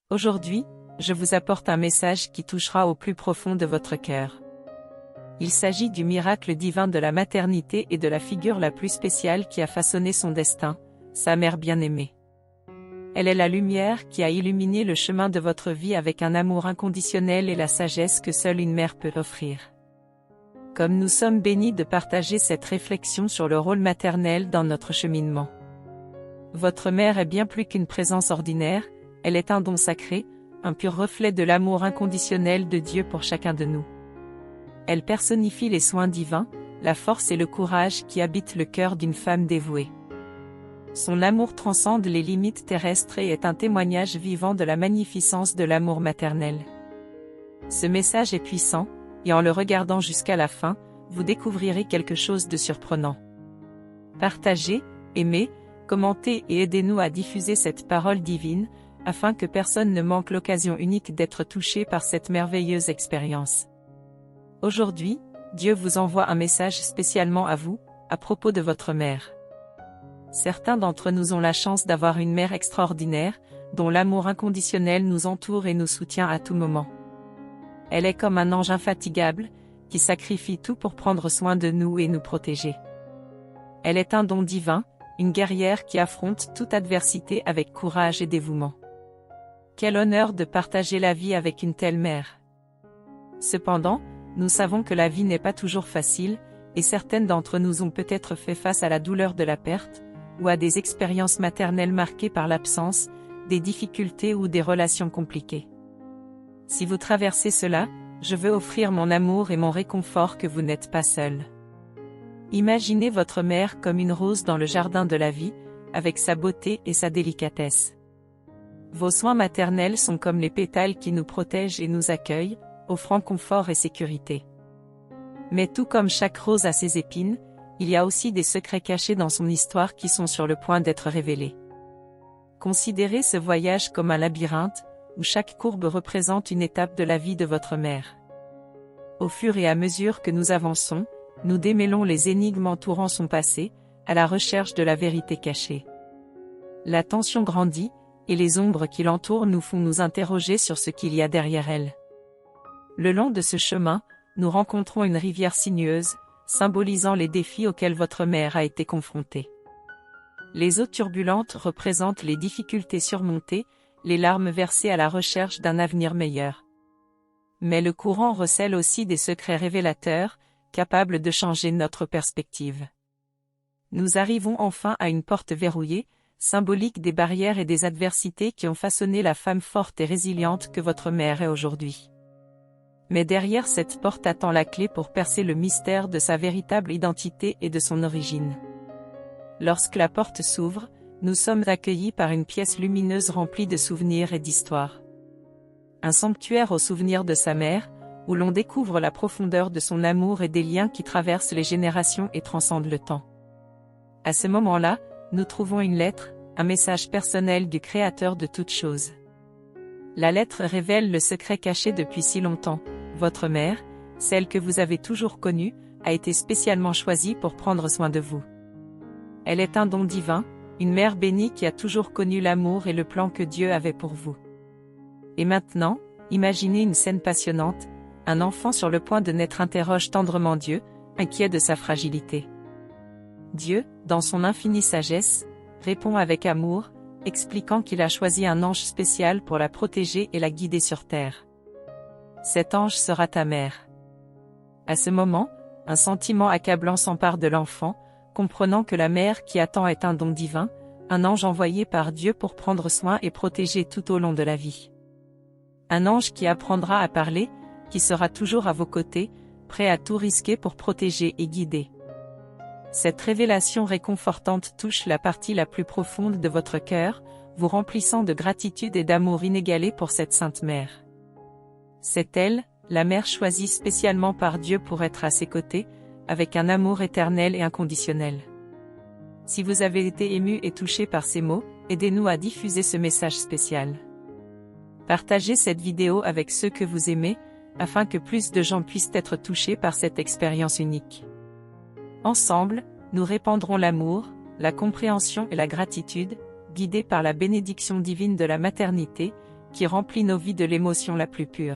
Aujourd'hui, je vous apporte un message qui touchera au plus profond de votre cœur. Il s'agit du miracle divin de la maternité et de la figure la plus spéciale qui a façonné son destin, sa mère bien-aimée. Elle est la lumière qui a illuminé le chemin de votre vie avec un amour inconditionnel et la sagesse que seule une mère peut offrir. Comme nous sommes bénis de partager cette réflexion sur le rôle maternel dans notre cheminement. Votre mère est bien plus qu'une présence ordinaire, elle est un don sacré, un pur reflet de l'amour inconditionnel de Dieu pour chacun de nous. Elle personnifie les soins divins, la force et le courage qui habitent le cœur d'une femme dévouée. Son amour transcende les limites terrestres et est un témoignage vivant de la magnificence de l'amour maternel. Ce message est puissant, et en le regardant jusqu'à la fin, vous découvrirez quelque chose de surprenant. Partagez, aimez, commentez et aidez-nous à diffuser cette parole divine, afin que personne ne manque l'occasion unique d'être touché par cette merveilleuse expérience. Aujourd'hui, Dieu vous envoie un message spécialement à vous, à propos de votre mère. Certains d'entre nous ont la chance d'avoir une mère extraordinaire, dont l'amour inconditionnel nous entoure et nous soutient à tout moment. Elle est comme un ange infatigable, qui sacrifie tout pour prendre soin de nous et nous protéger. Elle est un don divin, une guerrière qui affronte toute adversité avec courage et dévouement. Quel honneur de partager la vie avec une telle mère. Cependant, nous savons que la vie n'est pas toujours facile, et certaines d'entre nous ont peut-être fait face à la douleur de la perte, ou à des expériences maternelles marquées par l'absence, des difficultés ou des relations compliquées. Si vous traversez cela, je veux offrir mon amour et mon réconfort que vous n'êtes pas seul. Imaginez votre mère comme une rose dans le jardin de la vie, avec sa beauté et sa délicatesse. Vos soins maternels sont comme les pétales qui nous protègent et nous accueillent, offrant confort et sécurité. Mais tout comme chaque rose a ses épines, il y a aussi des secrets cachés dans son histoire qui sont sur le point d'être révélés. Considérez ce voyage comme un labyrinthe, où chaque courbe représente une étape de la vie de votre mère. Au fur et à mesure que nous avançons, nous démêlons les énigmes entourant son passé, à la recherche de la vérité cachée. La tension grandit, et les ombres qui l'entourent nous font nous interroger sur ce qu'il y a derrière elle. Le long de ce chemin, nous rencontrons une rivière sinueuse, symbolisant les défis auxquels votre mère a été confrontée. Les eaux turbulentes représentent les difficultés surmontées, les larmes versées à la recherche d'un avenir meilleur. Mais le courant recèle aussi des secrets révélateurs, capables de changer notre perspective. Nous arrivons enfin à une porte verrouillée, symbolique des barrières et des adversités qui ont façonné la femme forte et résiliente que votre mère est aujourd'hui. Mais derrière cette porte attend la clé pour percer le mystère de sa véritable identité et de son origine. Lorsque la porte s'ouvre, nous sommes accueillis par une pièce lumineuse remplie de souvenirs et d'histoires. Un sanctuaire aux souvenirs de sa mère, où l'on découvre la profondeur de son amour et des liens qui traversent les générations et transcendent le temps. À ce moment-là, nous trouvons une lettre, un message personnel du Créateur de toutes choses. La lettre révèle le secret caché depuis si longtemps. Votre mère, celle que vous avez toujours connue, a été spécialement choisie pour prendre soin de vous. Elle est un don divin, une mère bénie qui a toujours connu l'amour et le plan que Dieu avait pour vous. Et maintenant, imaginez une scène passionnante, un enfant sur le point de naître interroge tendrement Dieu, inquiet de sa fragilité. Dieu, dans son infinie sagesse, répond avec amour, expliquant qu'il a choisi un ange spécial pour la protéger et la guider sur terre. Cet ange sera ta mère. À ce moment, un sentiment accablant s'empare de l'enfant, comprenant que la mère qui attend est un don divin, un ange envoyé par Dieu pour prendre soin et protéger tout au long de la vie. Un ange qui apprendra à parler, qui sera toujours à vos côtés, prêt à tout risquer pour protéger et guider. Cette révélation réconfortante touche la partie la plus profonde de votre cœur, vous remplissant de gratitude et d'amour inégalé pour cette sainte mère. C'est elle, la mère choisie spécialement par Dieu pour être à ses côtés, avec un amour éternel et inconditionnel. Si vous avez été ému et touché par ces mots, aidez-nous à diffuser ce message spécial. Partagez cette vidéo avec ceux que vous aimez, afin que plus de gens puissent être touchés par cette expérience unique. Ensemble, nous répandrons l'amour, la compréhension et la gratitude, guidés par la bénédiction divine de la maternité, qui remplit nos vies de l'émotion la plus pure.